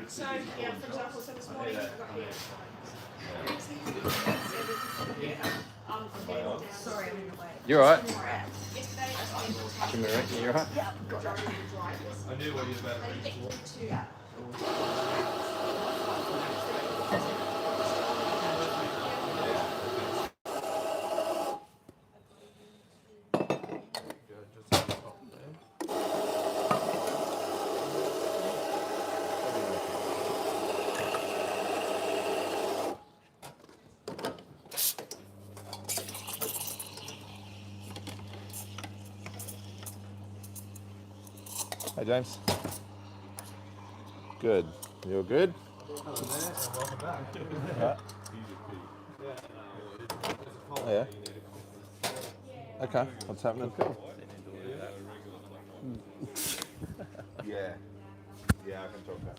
So, yeah, for example, so this morning we've got here. Sorry, I'm in the way. You're all right. Yesterday, I Give me a ring. You're all right. yeah, I knew what you were about. Hey James. Good. You're good? Hello there, and welcome back. Right. Oh yeah. Okay. What's happening? Yeah. Yeah, I can talk about.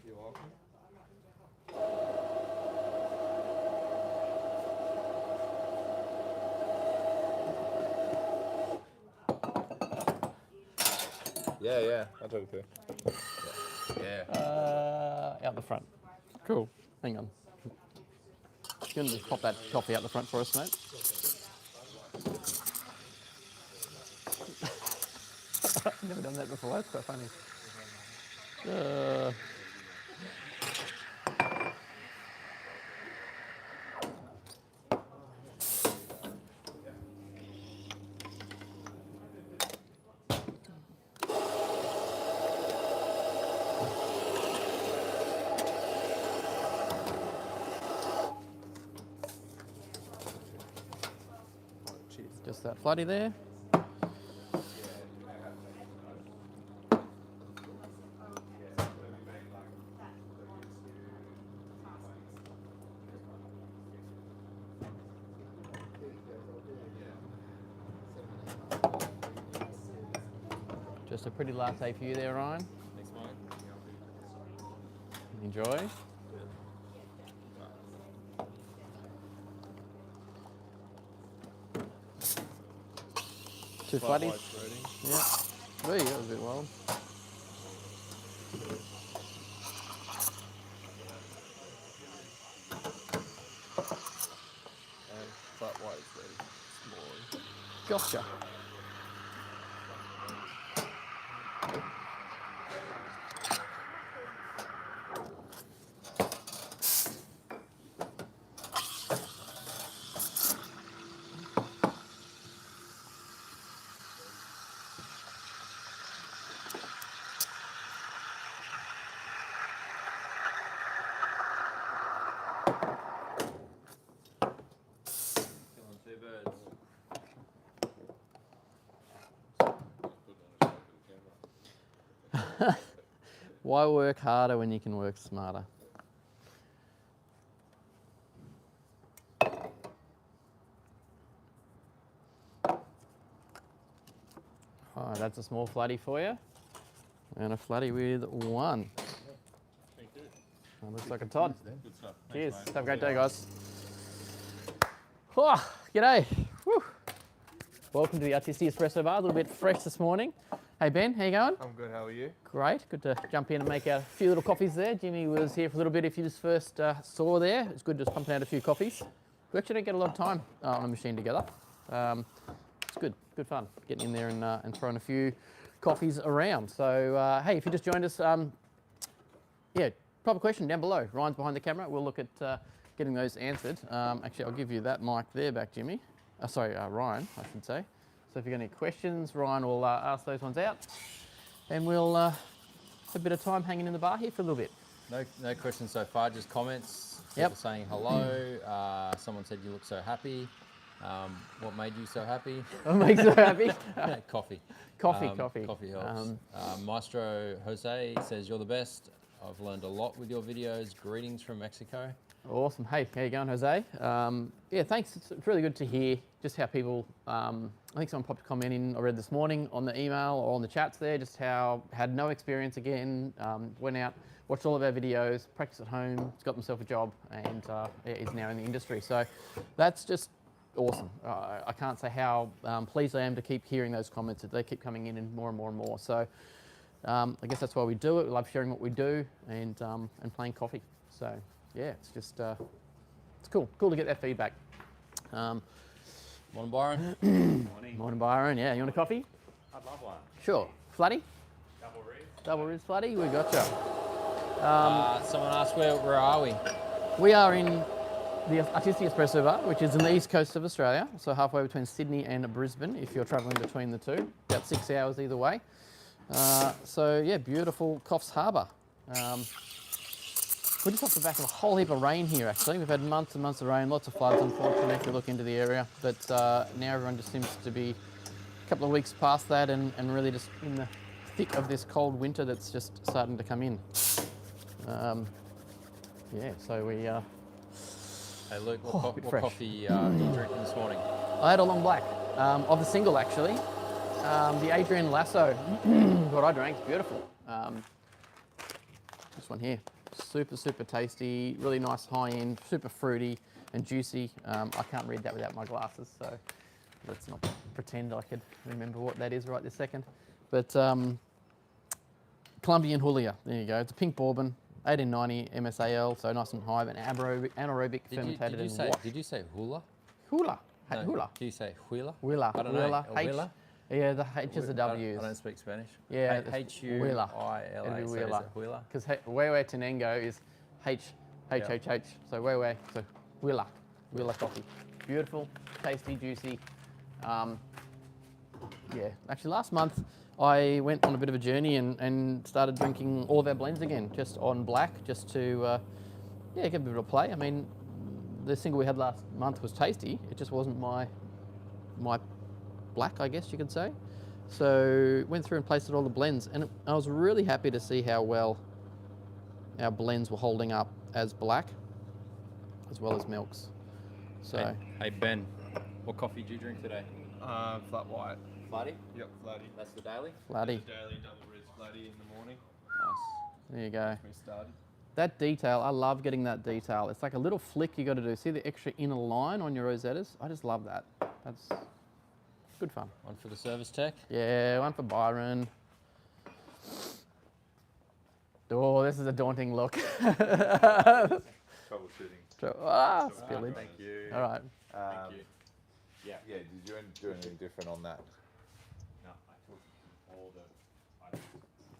You're welcome. Yeah. I'll talk to you. Yeah. Out the front. Cool. Hang on. You can just pop that coffee out the front for us, mate. Never done that before. That's quite funny. Just that floody there. Just a pretty latte for you there, Ryan. Thanks, mate. Enjoy. Two floodies. Yeah. There you go, a bit wild. And flat white is ready. Small. Gotcha. Killing two birds. Why work harder when you can work smarter? Alright, that's a small floody for you. And a floody with one. Thank you. That looks like a Todd. Good stuff. Cheers. Thanks, mate. Have a great day, guys. Oh, g'day. Whew. Welcome to the Artisti Espresso Bar. A little bit fresh this morning. Hey Ben, how you going? I'm good, how are you? Great. Good to jump in and make a few little coffees there. Jimmy was here for a little bit if you just first saw there. It's good just pumping out a few coffees. We actually don't get a lot of time on a machine together. It's good fun getting in there and throwing a few coffees around. So hey, if you just joined us, yeah, proper question down below. Ryan's behind the camera. We'll look at getting those answered. Actually, I'll give you that mic there back, Jimmy. Sorry, Ryan, I should say. So if you've got any questions, Ryan will ask those ones out, and we'll have a bit of time hanging in the bar here for a little bit. No questions so far, just comments. Yep. People saying hello. Someone said you look so happy. What made you so happy? What makes you happy? Coffee. Coffee. Coffee helps. Maestro Jose says you're the best. I've learned a lot with your videos. Greetings from Mexico. Awesome. Hey, how you going, Jose? Yeah, thanks. It's really good to hear just how people I think someone popped a comment in, I read this morning on the email or on the chats there, just how had no experience again, went out, watched all of our videos, practiced at home, has got himself a job, and is now in the industry. So that's just awesome. I can't say how pleased I am to keep hearing those comments. They keep coming in and more and more and more. So I guess that's why we do it. We love sharing what we do and playing coffee. So yeah, it's just it's cool to get that feedback. Morning, Byron. Morning, Byron. Yeah, you want a coffee? I'd love one. Sure. Flatty? Double read. Double Riz Flatty? We gotcha. Someone asked where are we? We are in the Artisti Espresso bar, which is in the east coast of Australia, so halfway between Sydney and Brisbane if you're travelling between the two, about 6 hours either way. So yeah, beautiful Coffs Harbour. We're just off the back of a whole heap of rain here actually. We've had months and months of rain, lots of floods unfortunately if you look into the area, but now everyone just seems to be a couple of weeks past that and really just in the thick of this cold winter that's just starting to come in. Yeah, so we... Hey Luke, Oh, a what bit fresh. coffee are you drinking this morning? I had a long black, of the single actually. The Adrian Lasso, what I drank, it's beautiful. This one here, super tasty, really nice high end, super fruity and juicy. I can't read that without my glasses, so let's not pretend I could remember what that is right this second. But Colombian Julia, there you go. It's a pink bourbon, 1890 MSAL, so nice and high, but anaerobic fermented and washed. Did you say hula? Hula. No, Hula. Do you say huila? Willa. I don't Willa. know. A H. willa? Yeah, the H is the I W's. don't speak Spanish. Yeah, it's H-U-I-L-A. It'd be So is Willa. it huila? Because Wewe Tenengo is H. So Wewe, so Willa coffee. Beautiful, tasty, juicy. Yeah, actually last month I went on a bit of a journey and started drinking all of our blends again, just on black, just to yeah, give it a bit of play. I mean, the single we had last month was tasty. It just wasn't my black, I guess you could say. So went through and placed all the blends, and I was really happy to see how well our blends were holding up as black, as well as milks. So Hey Ben, what coffee do you drink today? Flat white. Flatty? Yep, flatty. That's the daily? Flatty, The daily double red flatty in the morning. Nice. there you go. We started. That detail, I love getting that detail. It's like a little flick you got to do. See the extra inner line on your rosettas? I just love that. That's good fun. One for the service tech. Yeah, one for Byron. Oh, this is a daunting look. Troubleshooting. Spillage. Thank you. All right. Thank you. Yeah, did you do anything different on that? No, I took all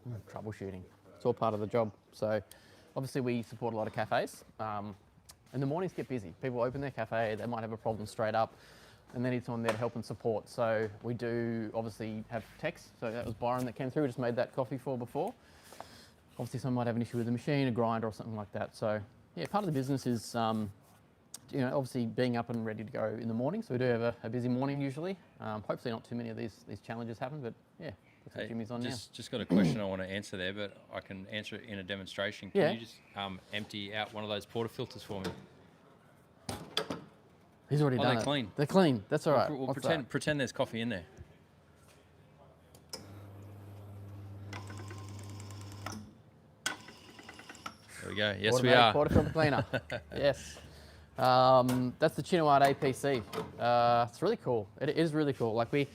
the Troubleshooting. It's all part of the job. So obviously we support a lot of cafes. And the mornings get busy. People open their cafe, they might have a problem straight up, and they need someone there to help and support. So we do obviously have techs. So that was Byron that came through, just made that coffee for before. Obviously someone might have an issue with the machine, a grinder or something like that. So yeah, part of the business is you know, obviously being up and ready to go in the morning. So we do have a busy morning usually. Hopefully not too many of these challenges happen, but yeah, that's what Jimmy's on now. Just got a question I want to answer there, but I can answer it in a demonstration. Can Yeah. you just empty out one of those portafilters for me? He's already Oh, done they're it. clean. They're clean. That's all right. We'll What's pretend there's coffee in there. There we go. Yes, we Automatic are. Portafilter cleaner. Yes. That's the Chinoard APC. It's really cool. It is really cool. Like we,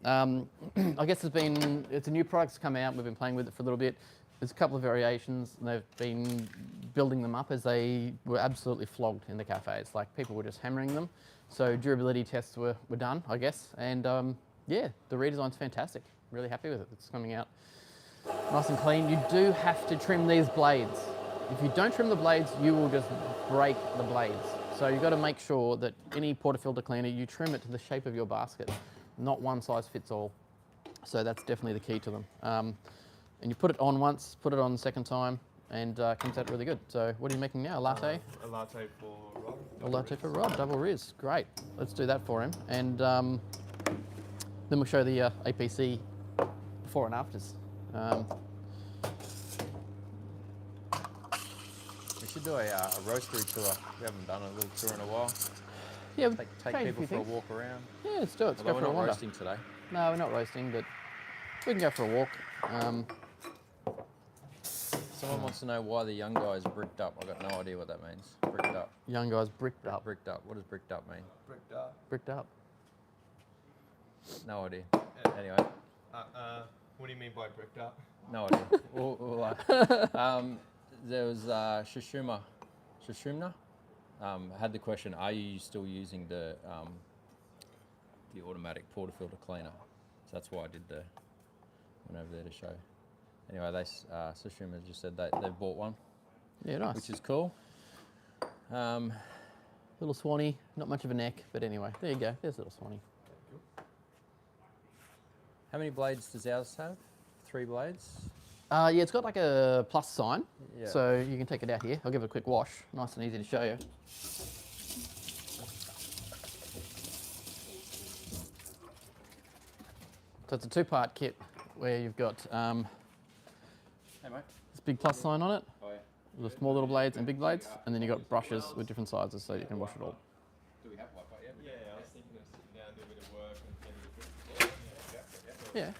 I guess it's a new product that's come out. We've been playing with it for a little bit. There's a couple of variations, and they've been building them up as they were absolutely flogged in the cafes. Like people were just hammering them. So durability tests were done, I guess. And yeah, the redesign's fantastic. Really happy with it. It's coming out nice and clean. You do have to trim these blades. If you don't trim the blades, you will just break the blades. So you've got to make sure that any portafilter cleaner, you trim it to the shape of your basket, not one size fits all. So that's definitely the key to them. And you put it on once, put it on the second time, and comes out really good. So what are you making now? A latte? A latte for Rob. A latte for Rob, double Riz. Great. Let's do that for him. And then we'll show the APC before and afters. We should do a roastery tour. We haven't done a little tour in a while. Yeah, Take change a people few for a things. walk around. Yeah, let's do it. Let's Although go we're for a not wander. roasting today. No, we're not roasting, but we can go for a walk. Someone wants to know why the young guy is bricked up. I've got no idea what that means. Bricked up. Young guys bricked up. Bricked up. What does bricked up mean? Bricked up. Bricked up. No idea. Yeah. Anyway, What do you mean by bricked up? no idea. There was Shishuma. Had the question: are you still using the automatic portafilter cleaner? So that's why I did went over there to show. Anyway, Shishuma just said they've bought one, Yeah, nice. which is cool. Little Swanee, not much of a neck, but anyway, there you go. There's little Swanee. How many blades does ours have? 3 blades. Yeah, it's got like a plus sign, Yeah. so you can take it out here. I'll give it a quick wash. Nice and easy to show you. So it's a 2-part kit where you've got Hey mate. this big plus sign on it, Oh yeah. with the small little blades and big blades, and then you've got brushes with different sizes so you can wash it all. Do we have Wi-Fi? Yeah, I was thinking of sitting down, do a bit of work and Yeah.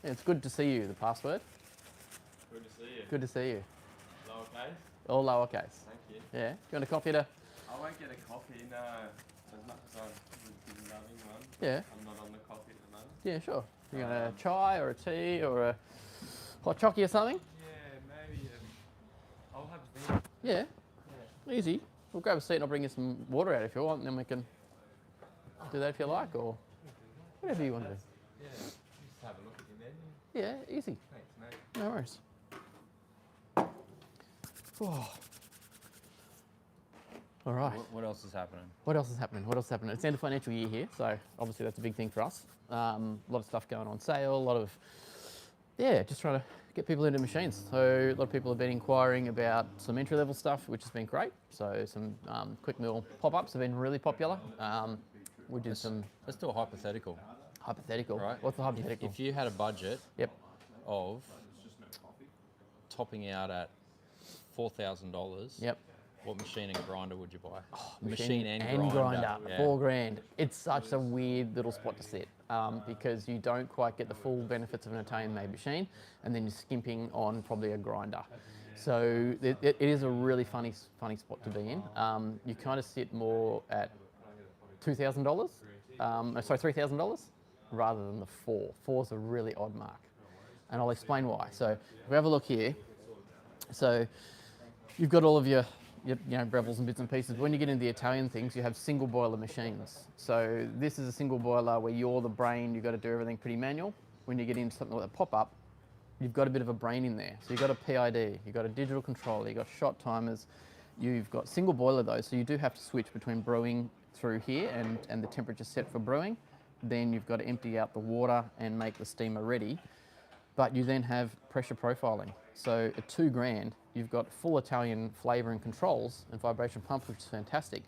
Yeah, it's good to see you, the password. Good to see you. Good to see you. Lowercase? All lowercase. Thank you. Yeah. You want a copy to? I won't get a coffee, no. As much as I would be loving one. Yeah. I'm not on the coffee at the moment. Yeah, sure. You got a chai or a tea or a hot chocolate or something? Yeah, maybe. I'll have a beer. Yeah. Easy. We'll grab a seat and I'll bring you some water out if you want, and then we can do that if you like, or whatever you want to do. Yeah, just have a look at your menu. Yeah, easy. Thanks, mate. No worries. Oh. All right. What else is happening? What else is happening? What else is happening? It's the end of financial year here, so obviously that's a big thing for us. A lot of stuff going on sale, a lot of, just trying to get people into machines. So a lot of people have been inquiring about some entry-level stuff, which has been great. So some quick mill pop-ups have been really popular. We did some Let's do a hypothetical. hypothetical. Right. What's the hypothetical? If you had a budget Yep. of topping out at $4,000, Yep. what machine and grinder would you buy? Machine and grinder. grinder. Yeah. $4,000. It's such a weird little spot to sit because you don't quite get the full benefits of an Italian-made machine, and then you're skimping on probably a grinder. So it is a really funny spot to be in. You kind of sit more at $2,000, $3,000, rather than the 4. 4's a really odd mark, and I'll explain why. So if we have a look here, so you've got all of your Breville's and bits and pieces. But when you get into the Italian things, you have single boiler machines. So this is a single boiler where you're the brain, you've got to do everything pretty manual. When you get into something like a pop-up, you've got a bit of a brain in there. So you've got a PID, you've got a digital controller, you've got shot timers, you've got single boiler though, so you do have to switch between brewing through here and the temperature set for brewing. Then you've got to empty out the water and make the steamer ready. But you then have pressure profiling. So at $2,000, you've got full Italian flavour and controls and vibration pumps, which is fantastic.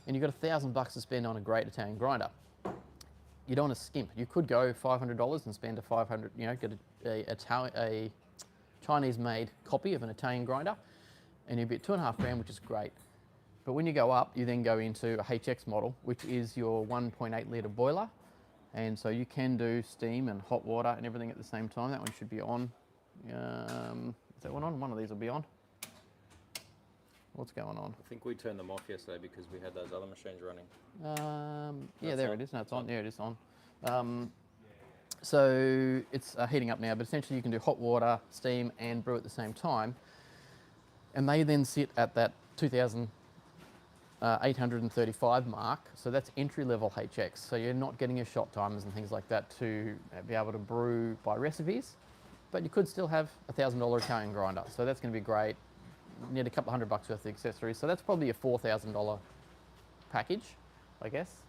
And you've got $1,000 to spend on a great Italian grinder. You don't want to skimp. You could go $500 and spend get a Chinese-made copy of an Italian grinder, and you'd be at $2,500, which is great. But when you go up, you then go into a HX model, which is your 1.8 litre boiler. And so you can do steam and hot water and everything at the same time. That one should be on. Is that one on? One of these will be on. What's going on? I think we turned them off yesterday because we had those other machines running. Yeah, there it is. No, it's on. Yeah, it is on. So it's heating up now, but essentially you can do hot water, steam, and brew at the same time. And they then sit at that 2,835 mark. So that's entry-level HX. So you're not getting your shot timers and things like that to be able to brew by recipes. But you could still have a $1,000 Italian grinder. So that's going to be great. You need a couple $100 worth of accessories. So that's probably a $4,000 package, I guess.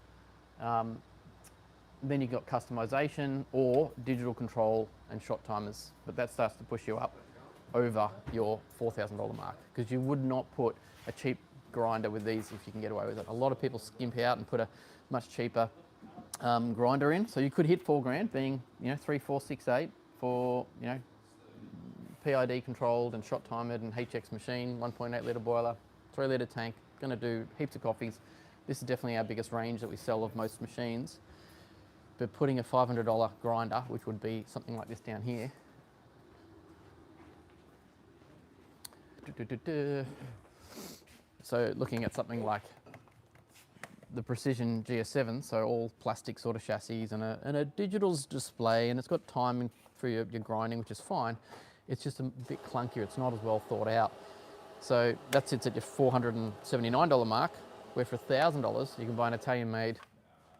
Then you've got customization or digital control and shot timers, but that starts to push you up over your $4,000 mark because you would not put a cheap grinder with these if you can get away with it. A lot of people skimp out and put a much cheaper grinder in. So you could hit $4,000 being 3, 4, 6, 8 for PID controlled and shot timered and HX machine, 1.8 litre boiler, 3 litre tank, going to do heaps of coffees. This is definitely our biggest range that we sell of most machines. But putting a $500 grinder, which would be something like this down here. So looking at something like the Precision GS7, so all plastic sort of chassis and a digital display, and it's got timing for your grinding, which is fine. It's just a bit clunkier. It's not as well thought out. So that sits at your $479 mark, where for $1,000 you can buy an Italian-made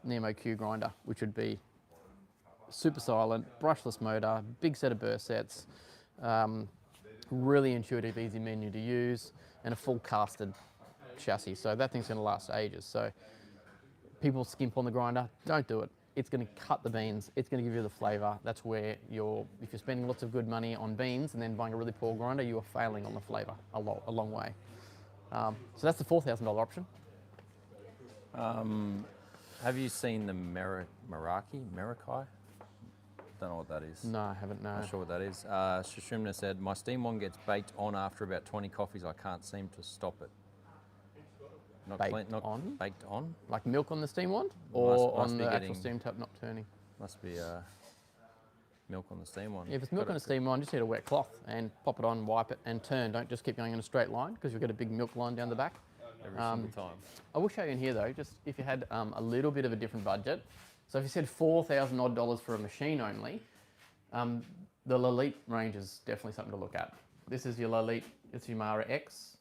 Nemo Q grinder, which would be super silent, brushless motor, big set of burst sets, really intuitive, easy menu to use, and a full casted chassis. So that thing's going to last ages. So people skimp on the grinder, don't do it. It's going to cut the beans. It's going to give you the flavour. That's where if you're spending lots of good money on beans and then buying a really poor grinder, you are failing on the flavour a long way. So that's the $4,000 option. Have you seen the Meraki? Don't know what that is. No, I haven't, no. Not sure what that is. Shushumna said, my steam one gets baked on after about 20 coffees. I can't seem to stop it. Not Baked on? Baked on? Like milk on the steam wand? Or Must on be the getting- actual steam tap not turning? Must be milk on the steam one. Yeah, if it's milk on a steam wand, just need a wet cloth and pop it on, wipe it and turn. Don't just keep going in a straight line because you'll get a big milk line down the back. Every single time. I will show you in here though, just if you had a little bit of a different budget. So if you said $4,000 odd for a machine only, the Lalite range is definitely something to look at. This is your Lalite, it's your Mara X.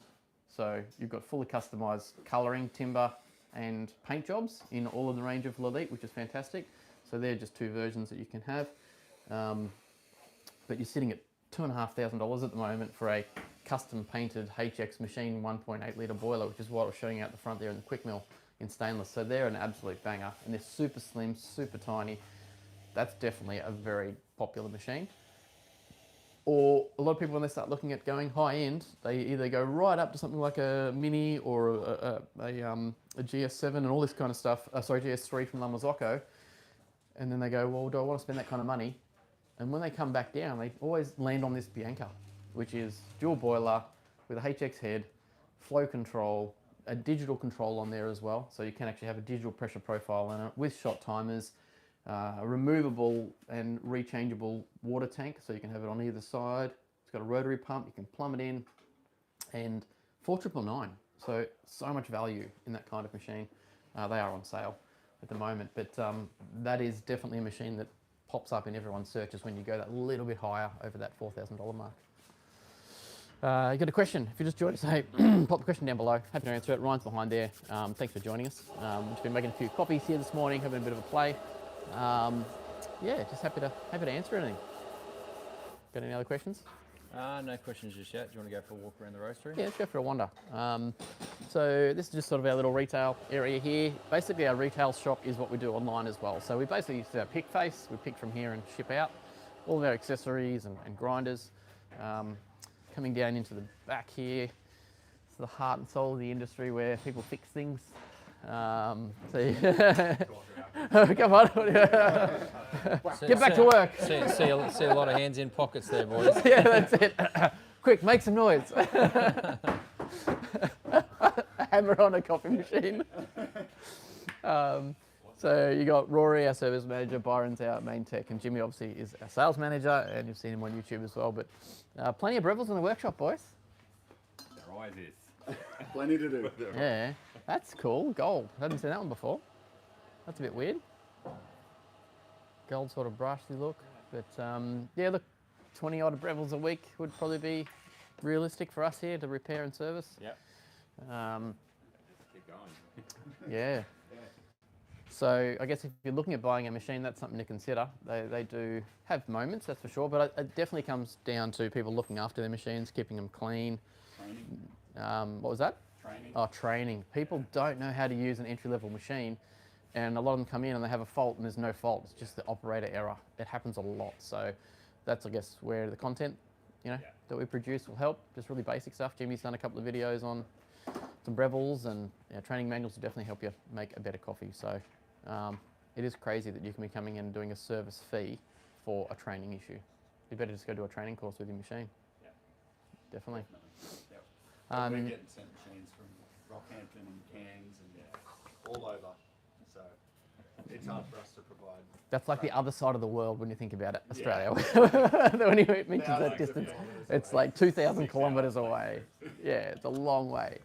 So you've got fully customized coloring, timber and paint jobs in all of the range of Lalite, which is fantastic. So they're just two versions that you can have. But you're sitting at $2,500 at the moment for a custom painted HX machine 1.8 litre boiler, which is what I was showing you out the front there in the quick mill in stainless. So they're an absolute banger and they're super slim, super tiny. That's definitely a very popular machine. Or a lot of people, when they start looking at going high end, they either go right up to something like a Mini or a GS7 and all this kind of stuff. Sorry, GS3 from La Marzocco. And then they go, well, do I want to spend that kind of money? And when they come back down, they always land on this Bianca, which is dual boiler with a HX head, flow control, a digital control on there as well. So you can actually have a digital pressure profile in it with shot timers, a removable and rechangeable water tank. So you can have it on either side. It's got a rotary pump, you can plumb it in, and $4,999. So much value in that kind of machine. They are on sale at the moment, but that is definitely a machine that pops up in everyone's searches when you go that little bit higher over that $4,000 mark. You got a question? If you just joined us, hey, pop the question down below. Happy to answer it. Ryan's behind there. Thanks for joining us. Just been making a few copies here this morning, having a bit of a play. Yeah, just happy to answer anything. Got any other questions? No questions just yet. Do you want to go for a walk around the roastery? Yeah, let's go for a wander. So this is just sort of our little retail area here. Basically, our retail shop is what we do online as well. So we basically use our pick face. We pick from here and ship out all of our accessories and grinders. Coming down into the back here, it's the heart and soul of the industry where people fix things. Come on. Get back to work. See a lot of hands in pockets there, boys. Yeah, that's it. Quick, make some noise. Hammer on a coffee machine. So you got Rory, our service manager, Byron's our main tech, and Jimmy obviously is our sales manager, and you've seen him on YouTube as well. But plenty of Breville's in the workshop, boys. There always is. Plenty to do. Yeah, that's cool. Gold. I hadn't seen that one before. That's a bit weird. Gold sort of brushy look. But yeah, look, 20 odd Breville's a week would probably be realistic for us here to repair and service. Yep. Keep going. Yeah. So I guess if you're looking at buying a machine, that's something to consider. They do have moments, that's for sure, but it definitely comes down to people looking after their machines, keeping them clean. Training. What was that? Training. Oh, training. People don't know how to use an entry-level machine, and a lot of them come in and they have a fault, and there's no fault. It's just the operator error. It happens a lot. So that's, I guess, where the content, that we produce will help. Just really basic stuff. Jimmy's done a couple of videos on some Breville's, and training manuals will definitely help you make a better coffee. So it is crazy that you can be coming in and doing a service fee for a training issue. You better just go do a training course with your machine. Yeah. Definitely. Yep. We're getting sent machines from Rockhampton and Cairns and all over. So it's hard for us to provide. That's like the other side of the world when you think about it, Australia. Yeah. When you mention that Thousands of distance, kilometres it's away. like 2,000 6 kilometres hours away. Yeah, it's a long way.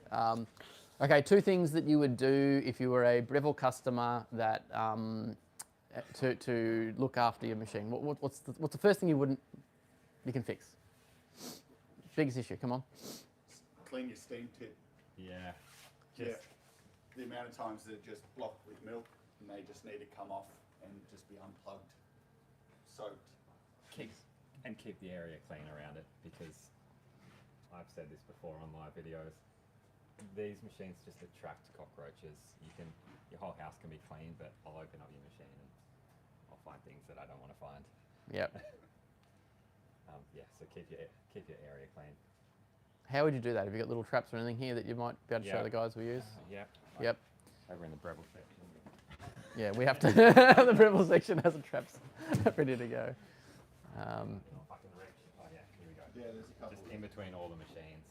Okay, 2 things that you would do if you were a Breville customer that to look after your machine. What's the first thing you can fix? Biggest issue, come on. Clean your steam tip. Yeah. Yeah. The amount of times that it just blocked with milk and they just need to come off and just be unplugged, soaked. Keep the area clean around it, because I've said this before on live videos. These machines just attract cockroaches. Your whole house can be clean, but I'll open up your machine and I'll find things that I don't want to find. Yep. Yeah, so keep your area clean. How would you do that? Have you got little traps or anything here that you might be able to show the guys we use? Yeah. Yep. Over in the Breville section. Yeah, we have to. The Breville section has the traps ready to go. If I can reach. Oh yeah, here we go. Yeah, there's a couple. Just in between all the machines,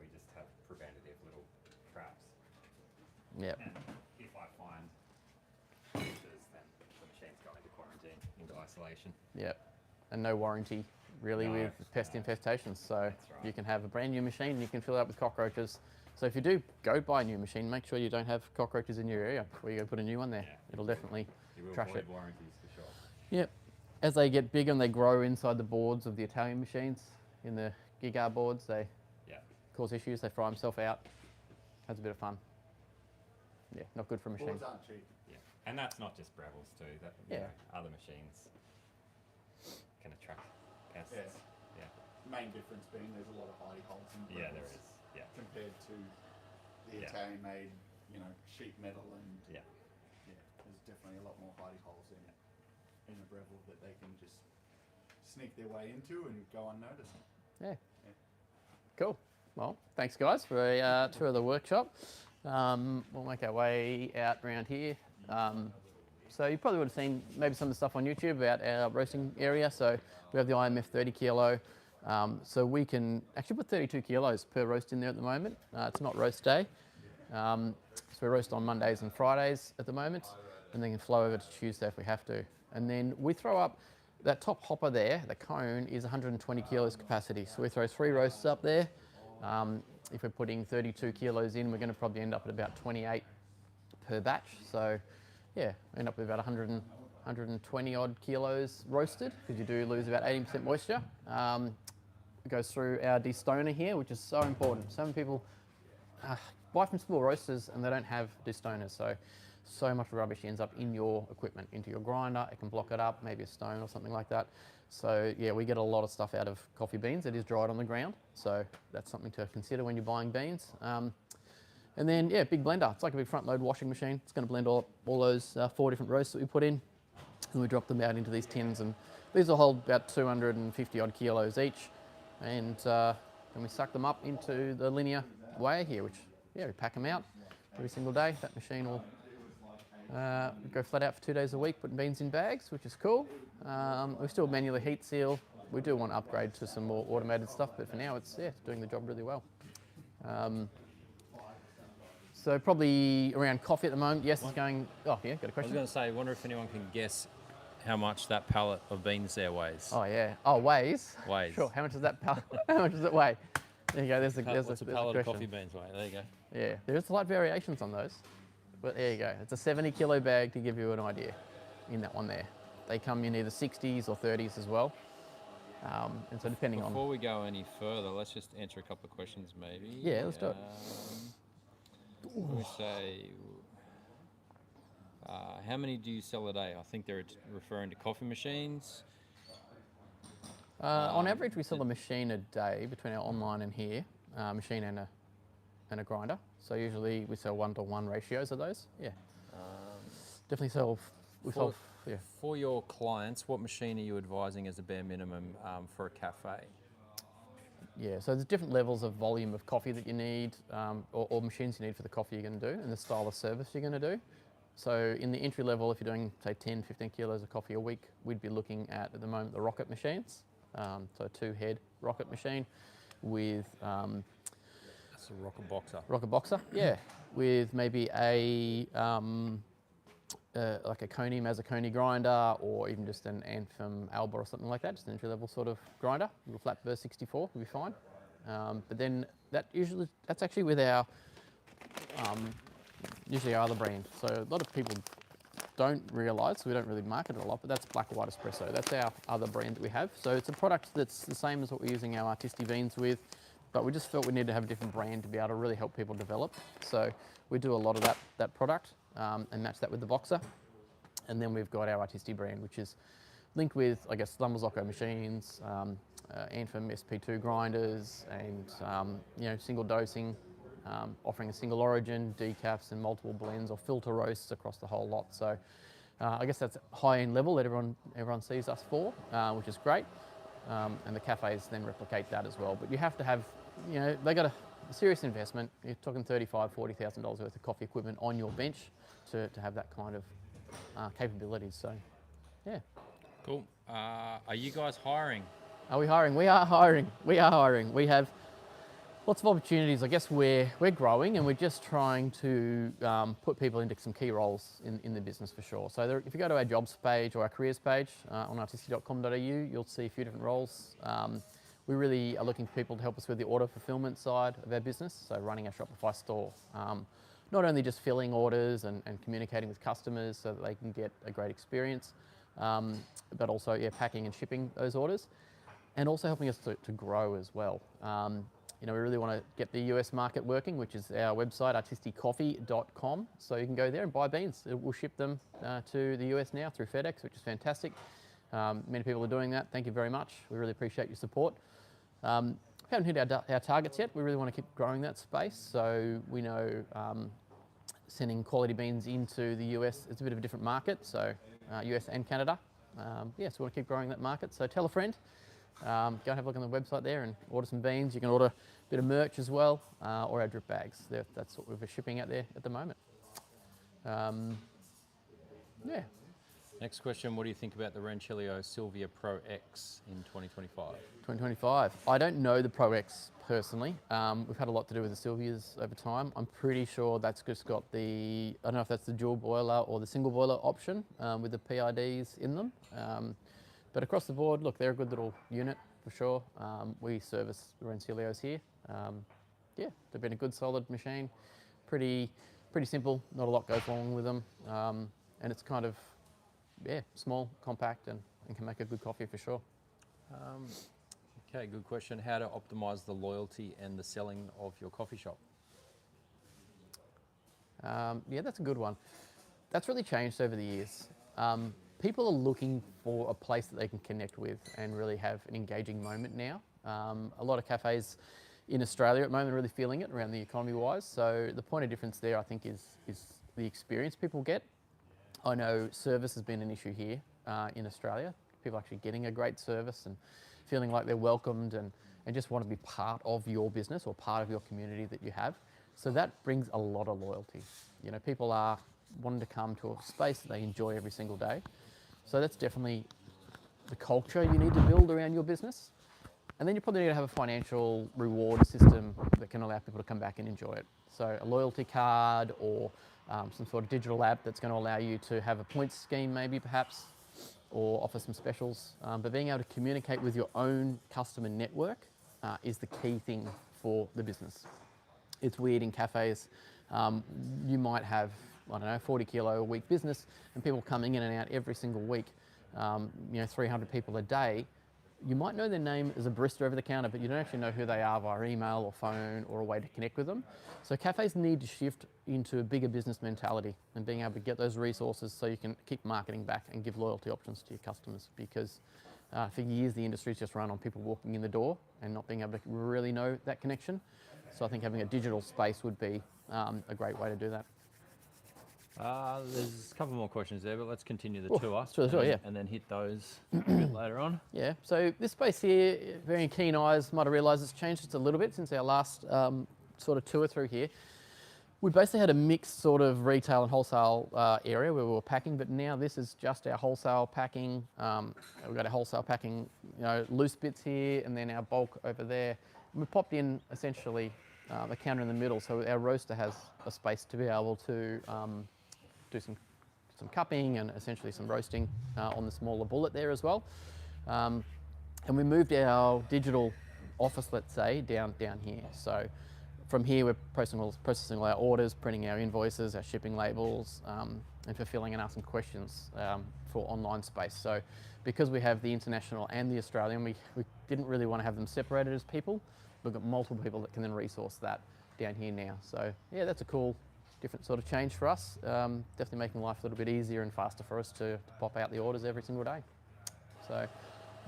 we just have preventative little traps. Yep. And if I find cases, then the machine's going into quarantine, into isolation. Yep. And no warranty really No, with pest no. infestations. So That's right. you can have a brand new machine and you can fill it up with cockroaches. So if you do go buy a new machine, make sure you don't have cockroaches in your area before you go put a new one there. Yeah. It'll definitely You will trash avoid it. warranties for sure. Yep. As they get bigger and they grow inside the boards of the Italian machines, in the gigar boards, they Yeah. cause issues. They fry themselves out. Has a bit of fun. Yeah, not good for a machine. Boards aren't cheap. Yeah. And that's not just Breville's too. You Yeah. know, other machines can attract pests. Yeah. Yeah. Main difference being there's a lot of hidey holes in Yeah, there Breville's is. Yeah. compared to the Yeah. Italian made, sheet metal and Yeah. yeah, there's definitely a lot more hidey holes in the Breville that they can just sneak their way into and go unnoticed. Yeah. Cool. Well, thanks guys for a tour of the workshop. We'll make our way out around here. So you probably would have seen maybe some of the stuff on YouTube about our roasting area. So we have the IMF 30 kilo. So we can actually put 32 kilos per roast in there at the moment. It's not roast day. So we roast on Mondays and Fridays at the moment, and then can flow over to Tuesday if we have to. And then we throw up that top hopper there, the cone is 120 kilos capacity. So we throw 3 roasts up there. If we're putting 32 kilos in, we're going to probably end up at about 28 per batch. So yeah, end up with about 120 odd kilos roasted, because you do lose about 18% moisture. It goes through our destoner here, which is so important. Some people buy from small roasters and they don't have destoners. So much rubbish ends up in your equipment, into your grinder. It can block it up, maybe a stone or something like that. So yeah, we get a lot of stuff out of coffee beans that is dried on the ground. So that's something to consider when you're buying beans. And then yeah, big blender. It's like a big front load washing machine. It's going to blend all those 4 different roasts that we put in, and we drop them out into these tins. And these will hold about 250 odd kilos each. And then we suck them up into the linear weigher here, which yeah, we pack them out every single day. That machine will go flat out for 2 days a week, putting beans in bags, which is cool. We still manually heat seal. We do want to upgrade to some more automated stuff, but for now it's doing the job really well. So probably around coffee at the moment. Yes, it's going. Oh yeah, got a I was question. going to say, I wonder if anyone can guess how much that pallet of beans there weighs. Oh yeah. Oh, weighs. Weighs. Sure. How much does that how much does it weigh? There you go. There's a What's a pallet of question. coffee beans weigh? There you go. Yeah, there's slight variations on those, but there you go. It's a 70 kilo bag to give you an idea in that one there. They come in either 60s or 30s as well. And so depending on... Before we go any further, let's just answer a couple of questions maybe. Yeah, let's do it. We say, how many do you sell a day? I think they're referring to coffee machines. On average, we sell a machine a day between our online and here, machine and a grinder. So usually we sell 1-to-1 ratios of those. Yeah, definitely sell. Yeah. For your clients, what machine are you advising as a bare minimum for a cafe? Yeah, so there's different levels of volume of coffee that you need, or machines you need for the coffee you're going to do, and the style of service you're going to do. So in the entry level, if you're doing say 10, 15 kilos of coffee a week, we'd be looking at the moment the rocket machines. So a 2-head rocket machine with It's a rocket boxer. Rocket boxer, yeah, with maybe a like a Coney Mazzaconi grinder, or even just an Anthem Alba or something like that, just an entry level sort of grinder. Little flat burst 64 will be fine. But then that's actually with our usually our other brand. So a lot of people don't realise, so we don't really market it a lot, but that's Black and White Espresso. That's our other brand that we have. So it's a product that's the same as what we're using our Artisti beans with, but we just felt we needed to have a different brand to be able to really help people develop. So we do a lot of that product and match that with the Boxer. And then we've got our Artisti brand, which is linked with, I guess, Lumberzocco machines, Anthem SP2 grinders, and single dosing, offering a single origin, decafs and multiple blends or filter roasts across the whole lot. So I guess that's high-end level that everyone sees us for, which is great. And the cafes then replicate that as well. But you have to have, they got a serious investment. You're talking $35,000, $40,000 worth of coffee equipment on your bench to have that kind of capabilities. So, yeah. Cool. Are you guys hiring? Are we hiring? We are hiring. We are hiring. We have lots of opportunities. I guess we're growing, and we're just trying to put people into some key roles in the business for sure. So if you go to our jobs page or our careers page on artisti.com.au, you'll see a few different roles. We really are looking for people to help us with the order fulfillment side of our business, so running our Shopify store. Not only just filling orders and communicating with customers so that they can get a great experience, but also packing and shipping those orders, and also helping us to grow as well. We really want to get the US market working, which is our website, artisticoffee.com. So you can go there and buy beans. We'll ship them to the US now through FedEx, which is fantastic. Many people are doing that. Thank you very much. We really appreciate your support. We haven't hit our targets yet. We really want to keep growing that space. So we know sending quality beans into the US, it's a bit of a different market. So US and Canada. So we want to keep growing that market. So tell a friend. Go and have a look on the website there and order some beans. You can order a bit of merch as well, or our drip bags. That's what we're shipping out there at the moment. Next question, what do you think about the Rancilio Silvia Pro X in 2025? 2025. I don't know the Pro X personally. We've had a lot to do with the Silvias over time. I'm pretty sure that's just got I don't know if that's the dual boiler or the single boiler option with the PIDs in them. But across the board, look, they're a good little unit for sure. We service the Rancilios here. They've been a good solid machine. Pretty simple, not a lot goes wrong with them. And it's kind of, small, compact, and can make a good coffee for sure. Okay, good question. How to optimize the loyalty and the selling of your coffee shop? That's a good one. That's really changed over the years. People are looking for a place that they can connect with and really have an engaging moment now. A lot of cafes in Australia at the moment are really feeling it around the economy-wise. So the point of difference there, I think, is the experience people get. I know service has been an issue here in Australia. People actually getting a great service and feeling like they're welcomed and just want to be part of your business or part of your community that you have. So that brings a lot of loyalty. People are wanting to come to a space that they enjoy every single day. So that's definitely the culture you need to build around your business. And then you probably need to have a financial reward system that can allow people to come back and enjoy it. So a loyalty card or some sort of digital app that's going to allow you to have a points scheme maybe perhaps, or offer some specials. But being able to communicate with your own customer network is the key thing for the business. It's weird in cafes, you might have, 40 kilo a week business and people coming in and out every single week, 300 people a day. You might know their name as a barista over the counter, but you don't actually know who they are via email or phone or a way to connect with them. So cafes need to shift into a bigger business mentality and being able to get those resources so you can keep marketing back and give loyalty options to your customers, because for years the industry's just run on people walking in the door and not being able to really know that connection. So I think having a digital space would be a great way to do that. There's a couple more questions there, but let's continue the tour. Sure, and then hit those a bit later on. Yeah, so this space here, very keen eyes might have realised it's changed just a little bit since our last sort of tour through here. We basically had a mixed sort of retail and wholesale area where we were packing, but now this is just our wholesale packing. We've got our wholesale packing, loose bits here, and then our bulk over there. And we popped in essentially a counter in the middle, so our roaster has a space to be able to do some cupping and essentially some roasting on the smaller bullet there as well. And we moved our digital office, let's say, down here. So from here, we're processing all our orders, printing our invoices, our shipping labels, and fulfilling and asking questions for online space. So because we have the international and the Australian, we didn't really want to have them separated as people. We've got multiple people that can then resource that down here now. So yeah, that's a cool, different sort of change for us. Definitely making life a little bit easier and faster for us to pop out the orders every single day. So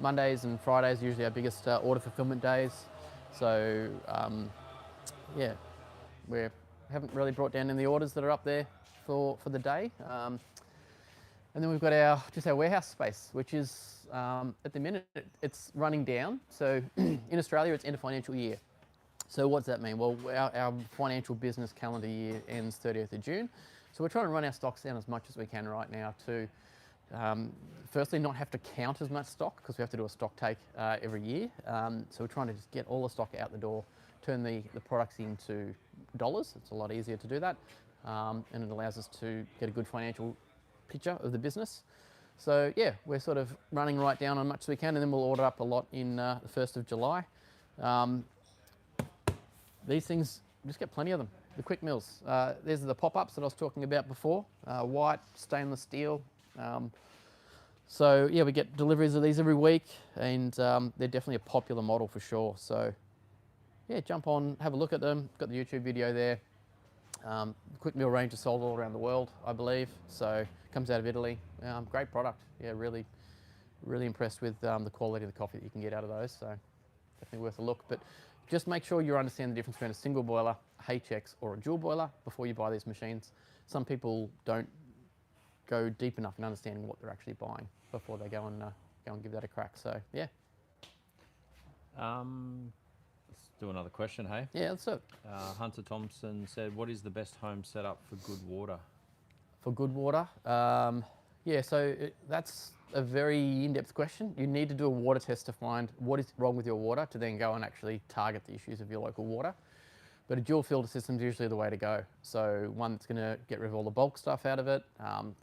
Mondays and Fridays are usually our biggest order fulfillment days. So yeah, we haven't really brought down any orders that are up there for the day. And then we've got our warehouse space, which is at the minute it's running down. So in Australia, it's end of financial year. So what does that mean? Well, our financial business calendar year ends 30th of June. So we're trying to run our stocks down as much as we can right now to firstly not have to count as much stock, because we have to do a stock take every year. So we're trying to just get all the stock out the door, turn the products into dollars. It's a lot easier to do that. And it allows us to get a good financial picture of the business. So yeah, we're sort of running right down on much as we can, and then we'll order up a lot in the 1st of July. These things, just get plenty of them. The quick mills. These are the pop-ups that I was talking about before. White, stainless steel. So yeah, we get deliveries of these every week, and they're definitely a popular model for sure. So yeah, jump on, have a look at them. Got the YouTube video there. The quick meal range is sold all around the world, I believe. So comes out of Italy. Great product. Yeah, really impressed with the quality of the coffee that you can get out of those. So definitely worth a look. But just make sure you understand the difference between a single boiler, HX, or a dual boiler before you buy these machines. Some people don't go deep enough in understanding what they're actually buying before they go and give that a crack. So yeah. Let's do another question, hey? Yeah, that's it. Hunter Thompson said, what is the best home setup for good water? For good water? Yeah, so that's a very in-depth question. You need to do a water test to find what is wrong with your water to then go and actually target the issues of your local water. But a dual filter system is usually the way to go. So one that's going to get rid of all the bulk stuff out of it,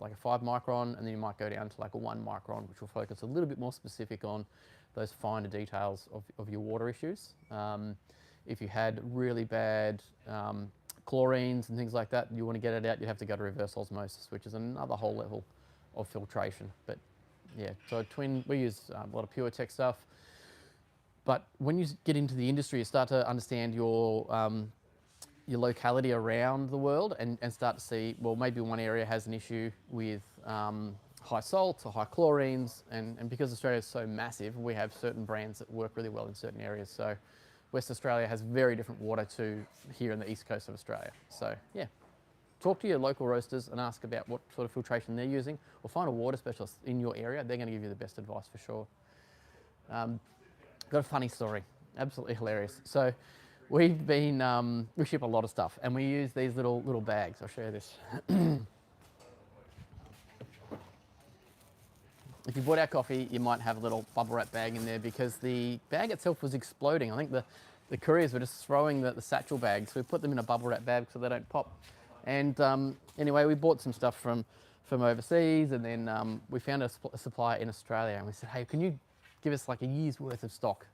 like a 5 micron, and then you might go down to like a 1 micron, which will focus a little bit more specific on those finer details of your water issues. If you had really bad chlorines and things like that, you want to get it out, you'd have to go to reverse osmosis, which is another whole level of filtration. But yeah, so we use a lot of pure tech stuff. But when you get into the industry, you start to understand your locality around the world and start to see, well, maybe one area has an issue with high salts or high chlorines. And because Australia is so massive, we have certain brands that work really well in certain areas. So West Australia has very different water to here in the east coast of Australia. So yeah, talk to your local roasters and ask about what sort of filtration they're using, or find a water specialist in your area. They're going to give you the best advice for sure. Got a funny story, absolutely hilarious. So we ship a lot of stuff, and we use these little bags. I'll show you this. If you bought our coffee, you might have a little bubble wrap bag in there because the bag itself was exploding. I think the couriers were just throwing the satchel bags, so we put them in a bubble wrap bag so they don't pop. And anyway, we bought some stuff from overseas, and then we found a supplier in Australia, and we said, hey, can you give us like a year's worth of stock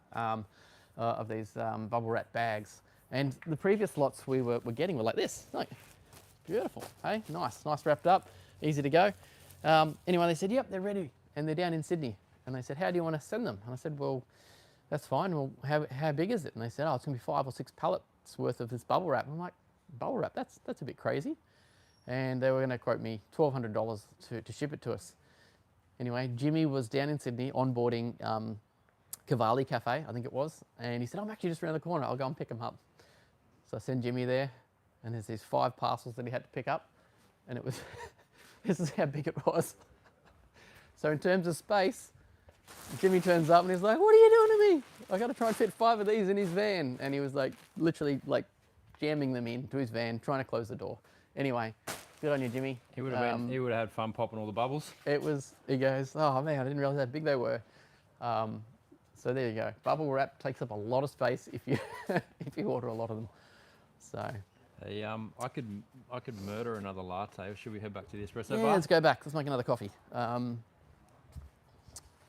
of these bubble wrap bags? And the previous lots we were getting were like this. Like, beautiful, hey? Nice wrapped up, easy to go. Anyway, they said, yep, they're ready. And they're down in Sydney. And they said, how do you want to send them? And I said, well, that's fine. Well, how big is it? And they said, oh, it's going to be 5 or 6 pallets worth of this bubble wrap. I'm like, bubble wrap? That's a bit crazy. And they were going to quote me $1,200 to ship it to us. Anyway, Jimmy was down in Sydney onboarding Cavalli Cafe, I think it was. And he said, I'm actually just around the corner. I'll go and pick them up. So I send Jimmy there, and there's these 5 parcels that he had to pick up. And it was, this is how big it was. So in terms of space, Jimmy turns up and he's like, what are you doing to me? I got to try and fit 5 of these in his van. And he was like, literally like jamming them into his van, trying to close the door. Anyway, good on you, Jimmy. He would have had fun popping all the bubbles. He goes, oh man, I didn't realize how big they were. So there you go. Bubble wrap takes up a lot of space if you if you order a lot of them. So Hey, I could murder another latte. Or should we head back to the espresso yeah, bar? let's go back. Let's make another coffee. I've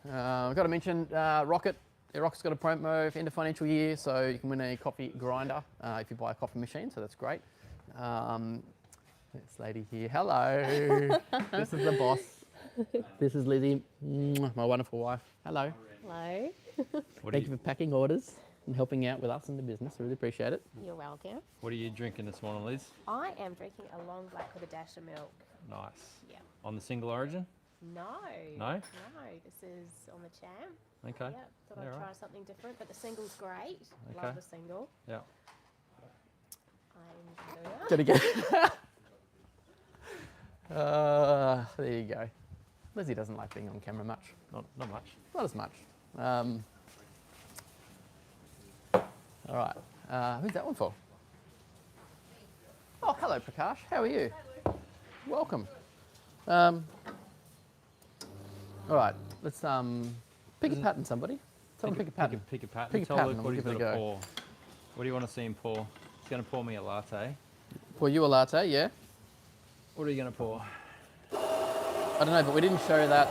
got to mention Rocket. Yeah, Rocket's got a promo for end of financial year, so you can win a coffee grinder if you buy a coffee machine. So that's great. This lady here, hello. This is the boss. This is Lizzie, my wonderful wife. Hello. Hello. Thank you for packing orders and helping out with us in the business. Really appreciate it. You're welcome. What are you drinking this morning, Liz? I am drinking a long black with a dash of milk. Nice. Yeah. On the single origin? No. No? No, this is on the champ. Okay. Yep. Thought Yeah, I'd right. try something different, but the single's great. Okay. Love the single. Yeah. I'm Gotta get. There you go. Lizzie doesn't like being on camera much. Not much. Not as much. All right. Who's that one for? Oh, hello, Prakash. How are you? Welcome. All right. Let's pick a pattern, somebody. Tell them pick a pattern. Pick a pattern. Pick a Tell pattern Luke and what we'll he's give it going a to go. pour. What do you want to see him pour? He's going to pour me a latte. Pour you a latte, yeah? What are you going to pour? I don't know, but we didn't show that.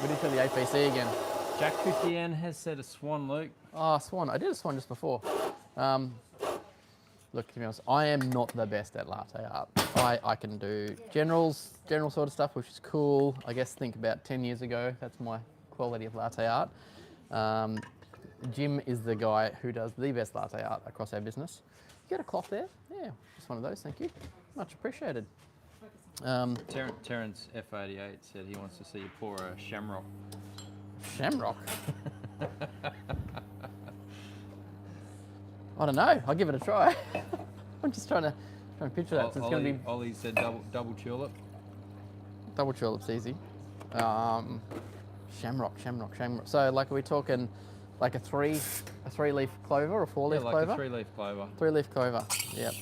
We didn't show the APC again. Jack 50N has said a swan, Luke. Oh, swan. I did a swan just before. Look, to be honest, I am not the best at latte art. I can do general sort of stuff, which is cool. I guess think about 10 years ago, that's my quality of latte art. Jim is the guy who does the best latte art across our business. You got a cloth there? Yeah, just one of those, thank you. Much appreciated. Terence F88 said he wants to see you pour a shamrock. Shamrock? I don't know, I'll give it a try. I'm just trying to picture that. So it's going to be Ollie said double tulip. double tulips, easy. Shamrock. So like, are we talking like a three leaf clover or four leaf Yeah, like clover? a 3-leaf clover. 3-leaf clover. Yep.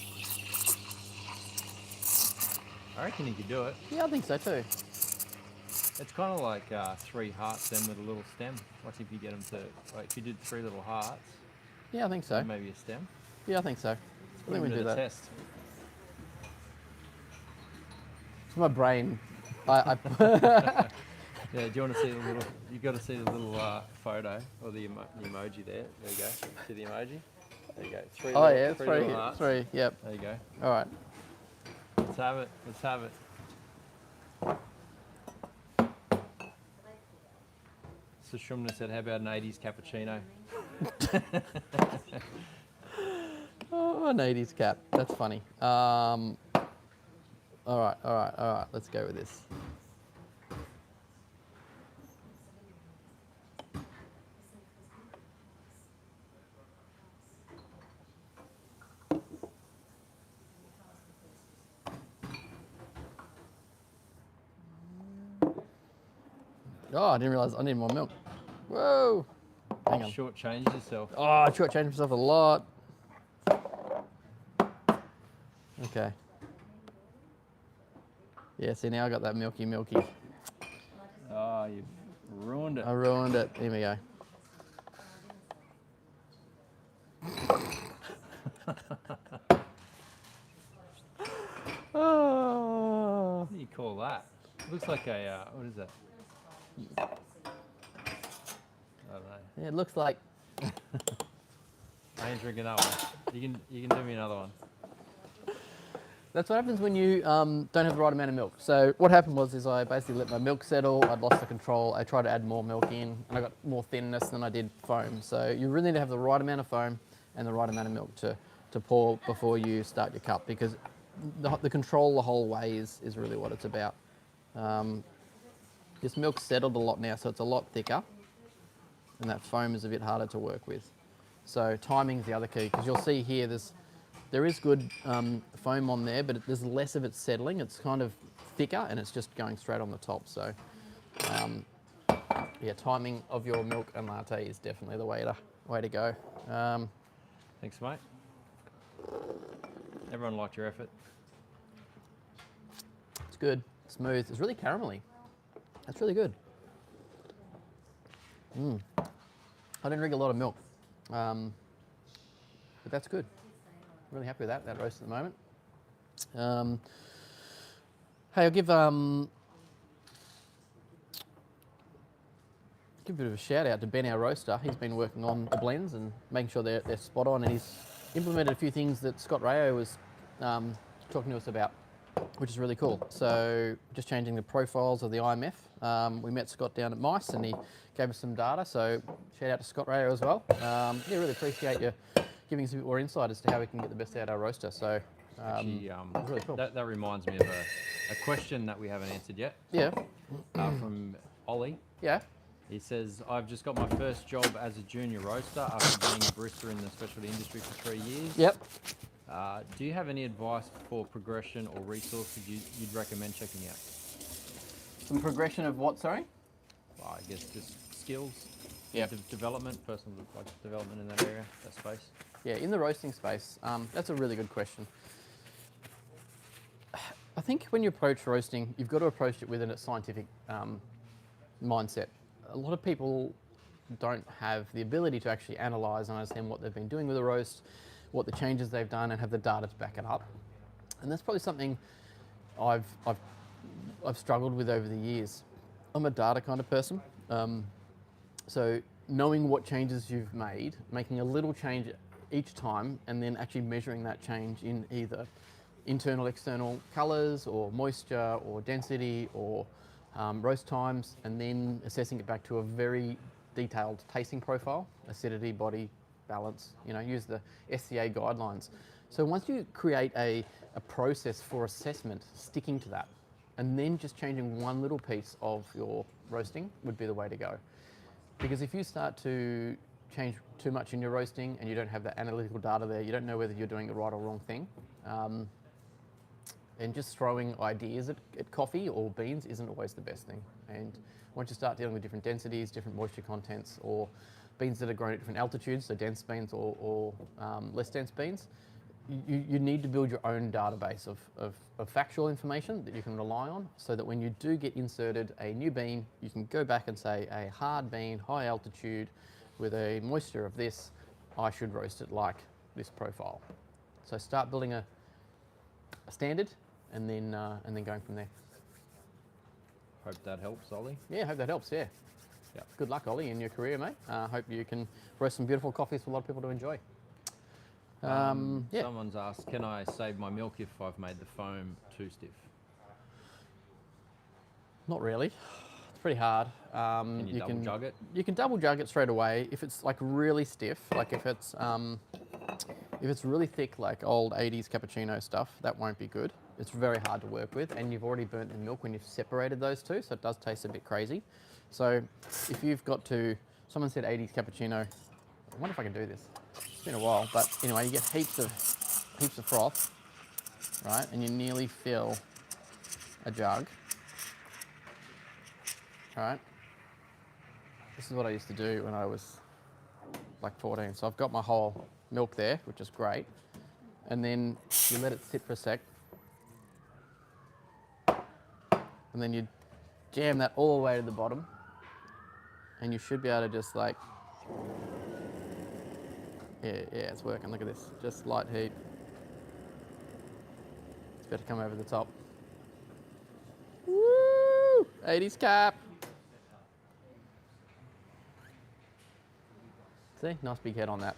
I reckon you could do it. Yeah, I think so too. It's kind of like 3 hearts then with a little stem. What if you get them to, like, if you did 3 little hearts, Yeah, I think so. and maybe a stem? Yeah, I think so. I Put think we 'em to do the that. test. It's my brain. I Yeah, do you want to see the little, you got to see the little photo, or the emoji there. There you go. See the emoji? There you go. 3 oh little, yeah, 3 three. little hearts. Three. Yep. There you go. All right. Let's have it. Let's have it. Sushumna said, how about an 80s cappuccino? Oh, an 80s cap. That's funny. All right. Let's go with this. Oh, I didn't realise I need more milk. Whoa. Hang on. Shortchanged yourself. Oh, I shortchanged myself a lot. Okay. Yeah, see, now I got that milky. Oh, you ruined it. I ruined it. Here we go. Oh. What do you call that? Looks like a, what is that? I don't know. Yeah, it looks like. I ain't drinking that one. You can do me another one. That's what happens when you don't have the right amount of milk. So what happened was I basically let my milk settle. I'd lost the control. I tried to add more milk in, and I got more thinness than I did foam. So you really need to have the right amount of foam and the right amount of milk to pour before you start your cup, because the control the whole way is really what it's about. This milk's settled a lot now, so it's a lot thicker, and that foam is a bit harder to work with. So timing's the other key, because you'll see here there is good foam on there, but there's less of it settling. It's kind of thicker, and it's just going straight on the top. So yeah, timing of your milk and latte is definitely the way to go. Thanks, mate. Everyone liked your effort. It's good, smooth. It's really caramelly. That's really good. I didn't drink a lot of milk. but that's good. Really happy with that roast at the moment. Hey, I'll give a bit of a shout out to Ben, our roaster. He's been working on the blends and making sure they're spot on, and he's implemented a few things that Scott Rayo was talking to us about, which is really cool. So just changing the profiles of the IMF. We met Scott down at Mice and he gave us some data, so shout out to Scott Rayo as well. Really appreciate you giving us a bit more insight as to how we can get the best out of our roaster. So Actually, really cool. that reminds me of a question that we haven't answered yet. Yeah, From Ollie. yeah. He says, I've just got my first job as a junior roaster after being a barista in the specialty industry for 3 years. Yep. Do you have any advice for progression or resources you'd recommend checking out? Some progression of what, sorry? Well, I guess just skills, Yep. development, personal development in that area, that space. Yeah, in the roasting space, that's a really good question. I think when you approach roasting, you've got to approach it with a scientific mindset. A lot of people don't have the ability to actually analyse and understand what they've been doing with a roast, what the changes they've done, and have the data to back it up. And that's probably something I've struggled with over the years. I'm a data kind of person, so knowing what changes you've made, making a little change each time, and then actually measuring that change in either internal, external colours, or moisture, or density, or roast times, and then assessing it back to a very detailed tasting profile, acidity, body, balance, use the SCA guidelines. So once you create a process for assessment, sticking to that, and then just changing one little piece of your roasting would be the way to go. Because if you start to change too much in your roasting and you don't have that analytical data there, you don't know whether you're doing the right or wrong thing. And just throwing ideas at coffee or beans isn't always the best thing. And once you start dealing with different densities, different moisture contents, or beans that are grown at different altitudes, so dense beans or less dense beans, you need to build your own database of factual information that you can rely on, so that when you do get inserted a new bean, you can go back and say, a hard bean, high altitude, with a moisture of this, I should roast it like this profile. So start building a standard, and then going from there. Hope that helps, Ollie. Yeah, I hope that helps, yeah. Yeah. Good luck, Ollie, in your career, mate. Hope you can roast some beautiful coffees for a lot of people to enjoy. Yeah. Someone's asked, can I save my milk if I've made the foam too stiff? Not really. It's pretty hard. Can you double jug it? You can double jug it straight away. If it's like really stiff, like if it's really thick, like old 80s cappuccino stuff, that won't be good. It's very hard to work with, and you've already burnt the milk when you've separated those two, so it does taste a bit crazy. So if you've got to, someone said 80s cappuccino, I wonder if I can do this. It's been a while, but anyway, you get heaps of froth, right? And you nearly fill a jug, right? This is what I used to do when I was like 14. So I've got my whole milk there, which is great. And then you let it sit for a sec. And then you jam that all the way to the bottom. And you should be able to just like, yeah, it's working. Look at this, just light heat. It's better come over the top. Woo! 80s cap. See, nice big head on that.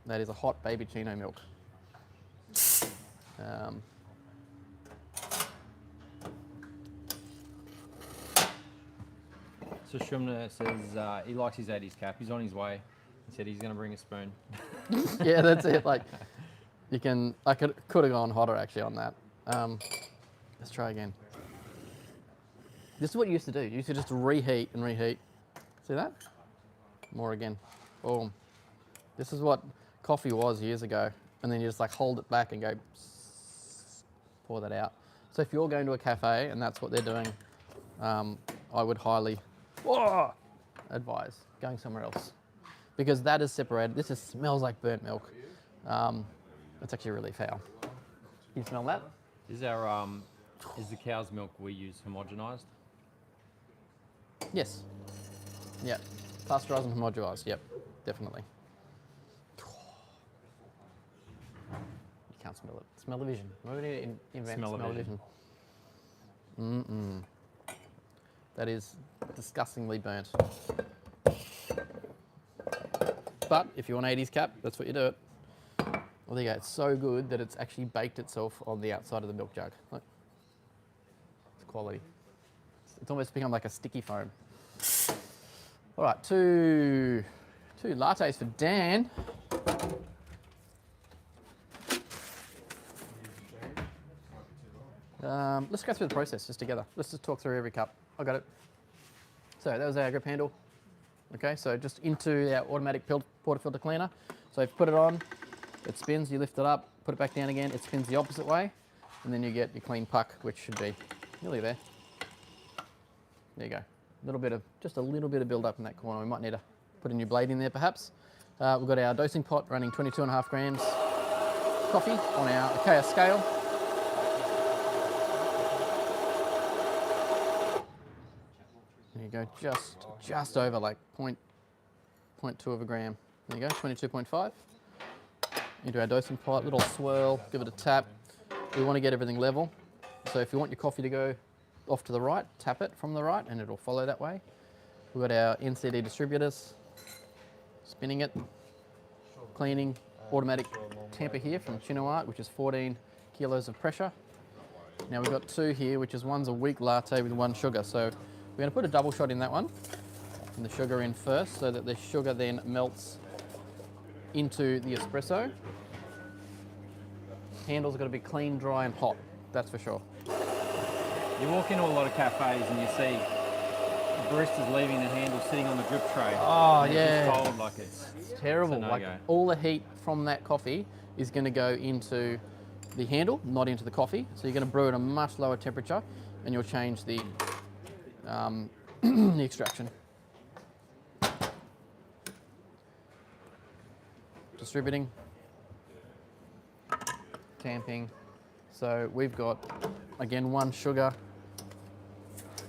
That is a hot baby chino milk. So Shumna says he likes his 80s cap. He's on his way. He said he's going to bring a spoon. Yeah, that's it. Like, you can, I could have gone hotter actually on that. Let's try again. This is what you used to do. You used to just reheat and reheat. See that? More again. Boom. This is what coffee was years ago. And then you just like hold it back and go, pour that out. So if you're going to a cafe and that's what they're doing, I would highly advise going somewhere else, because that is separated. This just smells like burnt milk. It's actually really foul. You smell that? Is the cow's milk we use homogenized? Yes. Yeah. Pasteurized and homogenized. Yep. Definitely. Smell it. Smell-o-vision. We're going to invent Smell-o-vision. smell-o-vision. That is disgustingly burnt. But if you want 80s cap, that's what you do it. Well, there you go. It's so good that it's actually baked itself on the outside of the milk jug. Look. It's quality. It's almost become like a sticky foam. All right, two lattes for Dan. Let's go through the process just together. Let's just talk through every cup. I got it. So that was our grip handle. Okay, so just into our automatic portafilter cleaner. So if you put it on, it spins, you lift it up, put it back down again, it spins the opposite way, and then you get your clean puck, which should be nearly there. There you go. Just a little bit of build up in that corner. We might need to put a new blade in there perhaps. We've got our dosing pot running 22.5 grams coffee on our Achaia scale. There you go, just over like 0.2 of a gram. There you go, 22.5. Into our dosing pot, little swirl, give it a tap. We want to get everything level. So if you want your coffee to go off to the right, tap it from the right and it'll follow that way. We've got our NCD distributors, spinning it, cleaning, automatic tamper here from Chinoart, which is 14 kilos of pressure. Now we've got two here, which is one's a weak latte with 1 sugar. So we're going to put a double shot in that one, and the sugar in first, so that the sugar then melts into the espresso. Handle's got to be clean, dry and hot, that's for sure. You walk into a lot of cafes and you see the barista's leaving the handle sitting on the drip tray. Oh, and yeah. It's just cold, like it's Terrible. It's a Like no-go. all the heat from that coffee is going to go into the handle, not into the coffee. So you're going to brew at a much lower temperature, and you'll change the the extraction. Distributing, tamping. So we've got again 1 sugar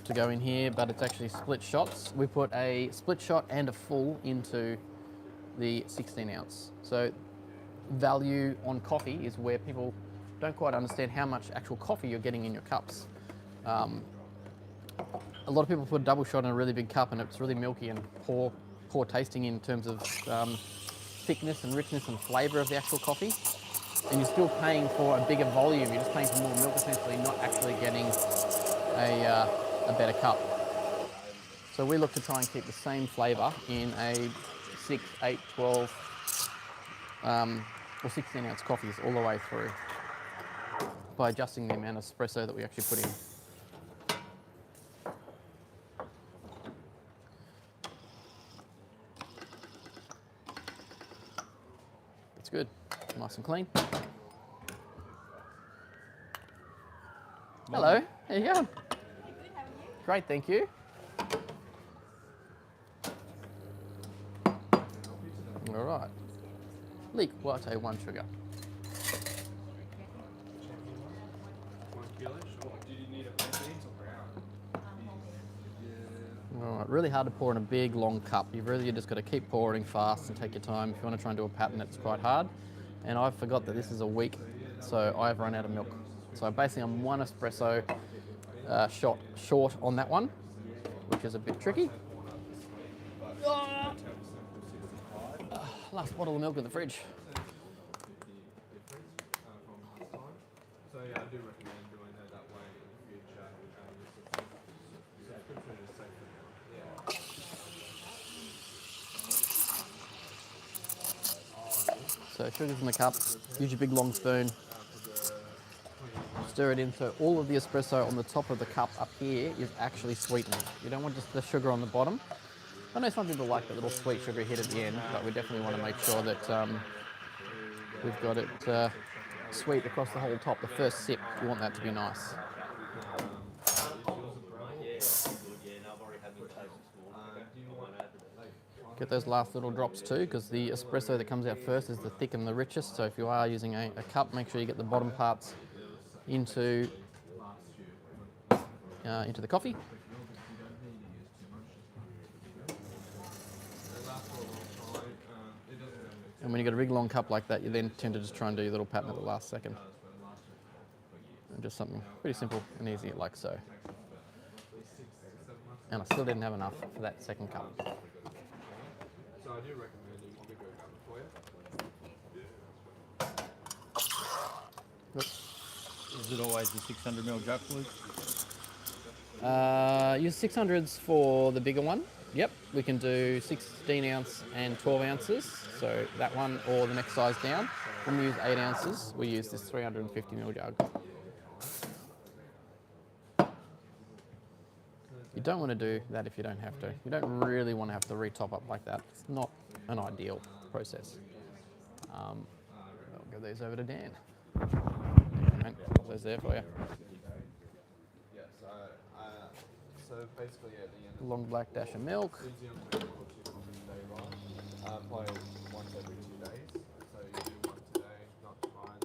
to go in here, but it's actually split shots. We put a split shot and a full into the 16 ounce. So value on coffee is where people don't quite understand how much actual coffee you're getting in your cups. A lot of people put a double shot in a really big cup and it's really milky and poor tasting in terms of thickness and richness and flavour of the actual coffee. And you're still paying for a bigger volume. You're just paying for more milk essentially, not actually getting a better cup. So we look to try and keep the same flavour in a 6, 8, 12 or 16 ounce coffees all the way through by adjusting the amount of espresso that we actually put in. That's good, nice and clean. Hello, how you going? Great, thank you. All right. Leek latte, 1 sugar. 1 kilo, sure. Do you need it for beans or brown? All right, really hard to pour in a big, long cup. You've really just got to keep pouring fast and take your time. If you want to try and do a pattern, it's quite hard. And I forgot that this is a week, so I've run out of milk. So basically I'm 1 espresso shot short on that one, which is a bit tricky. Last bottle of milk in the fridge. So yeah, I do recommend doing it that way in the future. Subscription is safer. So sugar's in the cup, use your big long spoon, stir it in so all of the espresso on the top of the cup up here is actually sweetened. You don't want just the sugar on the bottom. I know some people like that little sweet sugar hit at the end, but we definitely want to make sure that we've got it sweet across the whole top. The first sip, you want that to be nice. Get those last little drops too, because the espresso that comes out first is the thick and the richest. So if you are using a cup, make sure you get the bottom parts into the coffee. And when you get a big long cup like that, you then tend to just try and do your little pattern at the last second. And just something pretty simple and easy like so. And I still didn't have enough for that second cup. So I do recommend a bigger cup for you. Is it always the 600ml jug, Luke? Use 600s for the bigger one. Yep, we can do 16 ounce and 12 ounces. So that one or the next size down. When we use 8 ounces, we use this 350ml jug. You don't want to do that if you don't have to. You don't really want to have to re-top up like that. It's not an ideal process. I'll give these over to Dan. Put those there for you. Yeah, so basically at the end of Long black dash of milk. easy on the day right. Play once every 2 days. So you do one today, not tomorrow, and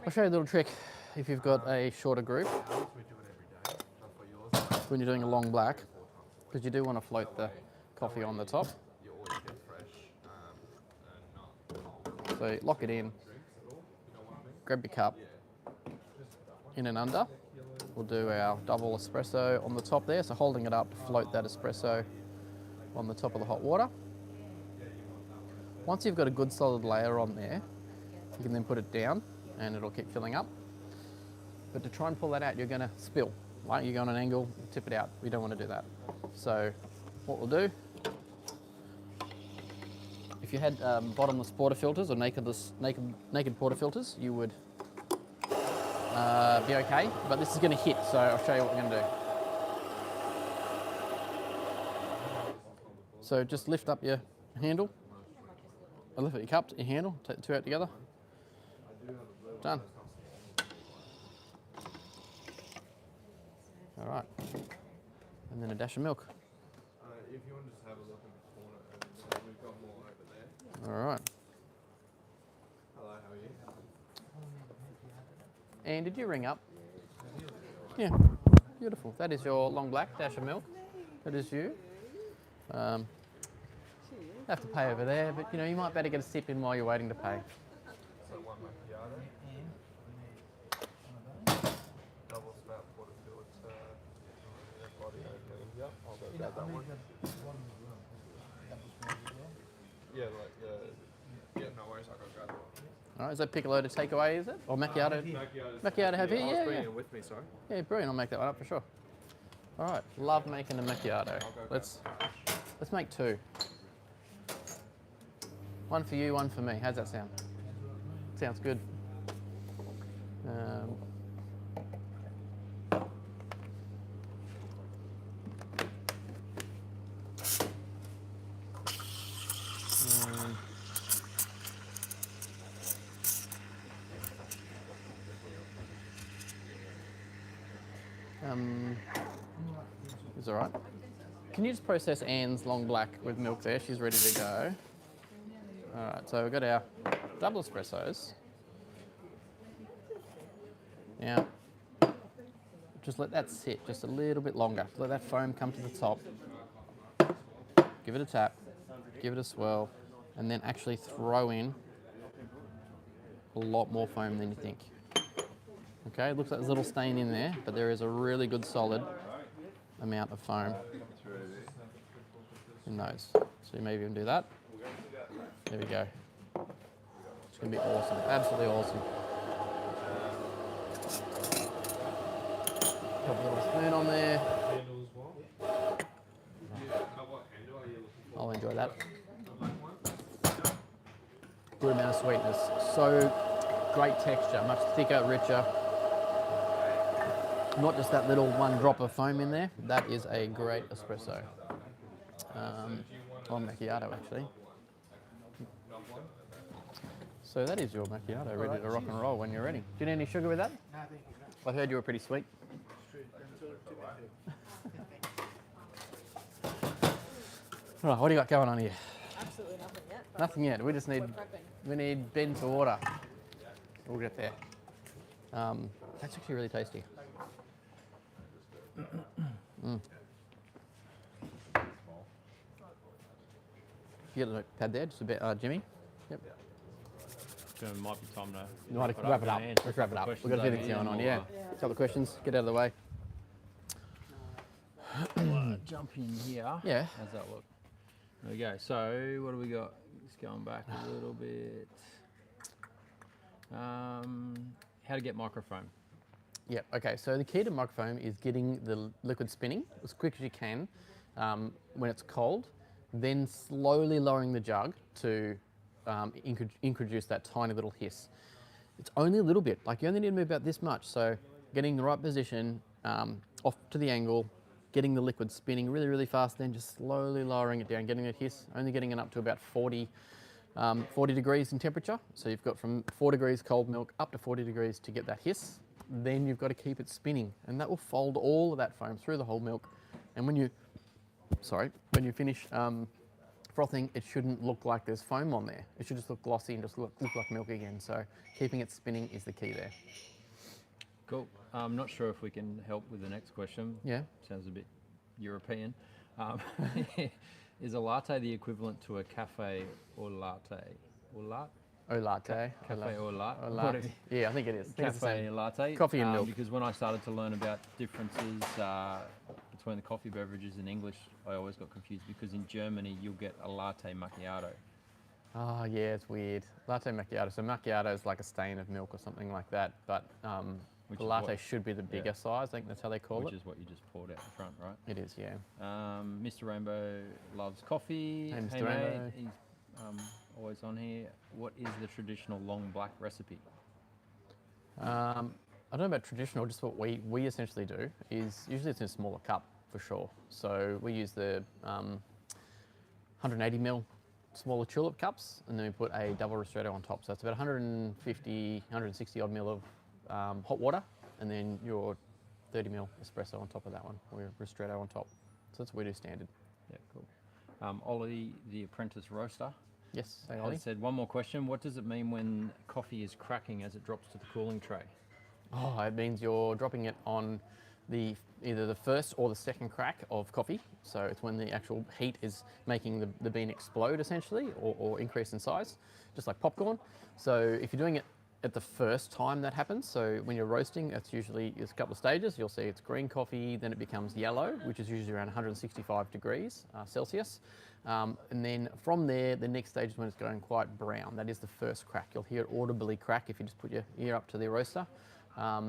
I'll show you a little trick if you've got a shorter group we do it every day. Not for yours. when you're doing a long black, because you do want to float the coffee on the top. You always get fresh and not cold. So lock it in, grab your cup, in and under. We'll do our double espresso on the top there, so holding it up to float that espresso on the top of the hot water. Once you've got a good solid layer on there, you can then put it down and it'll keep filling up. But to try and pull that out, you're going to spill. Right? You go on an angle, tip it out. We don't want to do that. So what we'll do, if you had bottomless portafilters or naked portafilters, you would be okay. But this is going to hit, so I'll show you what we're going to do. So just lift up your handle. Lift up your cup, your handle, take the two out together. Done. All right. And then a dash of milk. If you want to just have a look in the corner, we've got more over there. All right. Hello, how are you? And did you ring up? Yeah. Beautiful. That is your long black dash of milk. That is you. Have to pay over there, but you know you might better get a sip in while you're waiting to pay. So one macchiato. Double spout portafilter. Body opening. Yep, I'll go grab that one. Yeah, yeah, no worries, I'll go grab that one. All right, is that piccolo to take away, is it? Or macchiato? Macchiato have here? I was Yeah, bringing yeah. it with me, sorry. Yeah, brilliant. I'll make that one up for sure. All right, love making a macchiato. Let's make two. One for you, one for me. How's that sound? Sounds good. Is all right. Can you just process Anne's long black with milk there? She's ready to go. All right, so we've got our double espressos. Now, just let that sit just a little bit longer. Let that foam come to the top. Give it a tap, give it a swirl, and then actually throw in a lot more foam than you think. Okay, it looks like there's a little stain in there, but there is a really good solid amount of foam in those. So you maybe even do that. There we go. It's going to be awesome, absolutely awesome. Put a little spoon on there. Handle as well. What handle are you looking for? I'll enjoy that. The black one? Good amount of sweetness. So great texture, much thicker, richer. Not just that little one drop of foam in there. That is a great espresso. Or macchiato, actually. So that is your macchiato, ready to rock and roll when you're ready. Do you need any sugar with that? No, thank you. I heard you were pretty sweet. Right, what do you got going on here? Absolutely nothing yet. Nothing yet. We just need Ben to order. We'll get there. That's actually really tasty. Small. You got a pad there, just a bit, Jimmy? Yep. So it might be time to You want to wrap it up? and Let's wrap it up. We've got a few questions things over going on, here, yeah. Tell the questions, get out of the way. We'll, jump in here. Yeah. How's that look? There we go. So what do we got? Just going back a little bit. How to get microfoam. Yeah, okay, so the key to microfoam is getting the liquid spinning as quick as you can when it's cold, then slowly lowering the jug to introduce that tiny little hiss. It's only a little bit, like you only need to move about this much, so getting the right position, off to the angle, getting the liquid spinning really, really fast, then just slowly lowering it down, getting a hiss, only getting it up to about 40 degrees in temperature. So you've got from 4 degrees cold milk up to 40 degrees to get that hiss. Then you've got to keep it spinning, and that will fold all of that foam through the whole milk. And when you finish frothing, it shouldn't look like there's foam on there. It should just look glossy and just look like milk again. So keeping it spinning is the key there. Cool. I'm not sure if we can help with the next question. Yeah. Sounds a bit European. Is a latte the equivalent to a cafe or latte? Or latte? Oh, latte. Cafe or latte? Oh, latte. Yeah, I think it is. I think it's the Cafe same. latte. Coffee and milk. Because when I started to learn about differences between the coffee beverages in English, I always got confused because in Germany you'll get a latte macchiato. Oh, yeah, it's weird. Latte macchiato. So macchiato is like a stain of milk or something like that, but Which the is latte what- should be the bigger yeah. size. I think that's how they call Which it. is what you just poured out the front, right? It is, yeah. Mr. Rainbow loves coffee. Hey, Mr. Mate, Rainbow. he's always on here. What is the traditional long black recipe? I don't know about traditional, just what we essentially do is usually it's in a smaller cup for sure. So we use the 180 ml smaller tulip cups, and then we put a double ristretto on top. So it's about 150, 160 odd ml of hot water, and then your 30 ml espresso on top of that one, or your ristretto on top. So that's what we do standard. Yeah, cool. Ollie, the apprentice roaster, Yes, hey, Ollie. has said one more question. What does it mean when coffee is cracking as it drops to the cooling tray? Oh, it means you're dropping it on either the first or the second crack of coffee. So it's when the actual heat is making the bean explode essentially, or increase in size, just like popcorn. So if you're doing it at the first time that happens, so when you're roasting, it's usually a couple of stages. You'll see it's green coffee, then it becomes yellow, which is usually around 165 degrees Celsius. And then from there, the next stage is when it's going quite brown. That is the first crack. You'll hear it audibly crack if you just put your ear up to the roaster.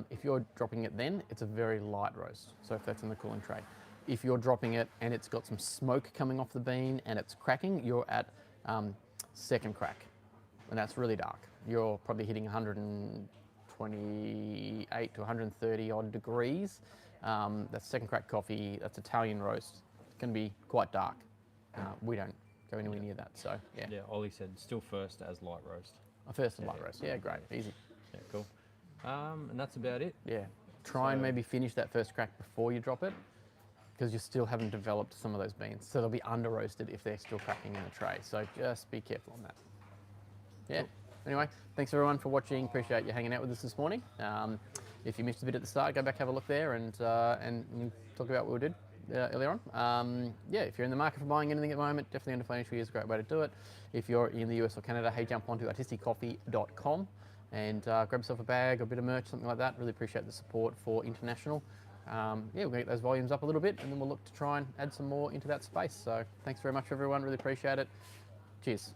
If you're dropping it then, it's a very light roast. So if that's in the cooling tray. If you're dropping it and it's got some smoke coming off the bean and it's cracking, you're at second crack. And that's really dark. You're probably hitting 128 to 130 odd degrees. That's second crack coffee, that's Italian roast. It's going to be quite dark. We don't go anywhere near that, so yeah. Yeah, Ollie said still first as light roast. First and light roast, yeah, great, easy. Yeah, cool. And that's about it. Yeah, try and So- maybe finish that first crack before you drop it, because you still haven't developed some of those beans. So they'll be under roasted if they're still cracking in the tray. So just be careful on that. Yeah. Cool. Anyway, thanks everyone for watching. Appreciate you hanging out with us this morning. If you missed a bit at the start, go back, have a look there, and talk about what we did earlier on. Yeah, if you're in the market for buying anything at the moment, definitely under financial year is a great way to do it. If you're in the US or Canada, hey, jump onto artisticoffee.com and grab yourself a bag or a bit of merch, something like that. Really appreciate the support for international. Yeah, we're going to get those volumes up a little bit, and then we'll look to try and add some more into that space. So thanks very much, everyone. Really appreciate it. Cheers.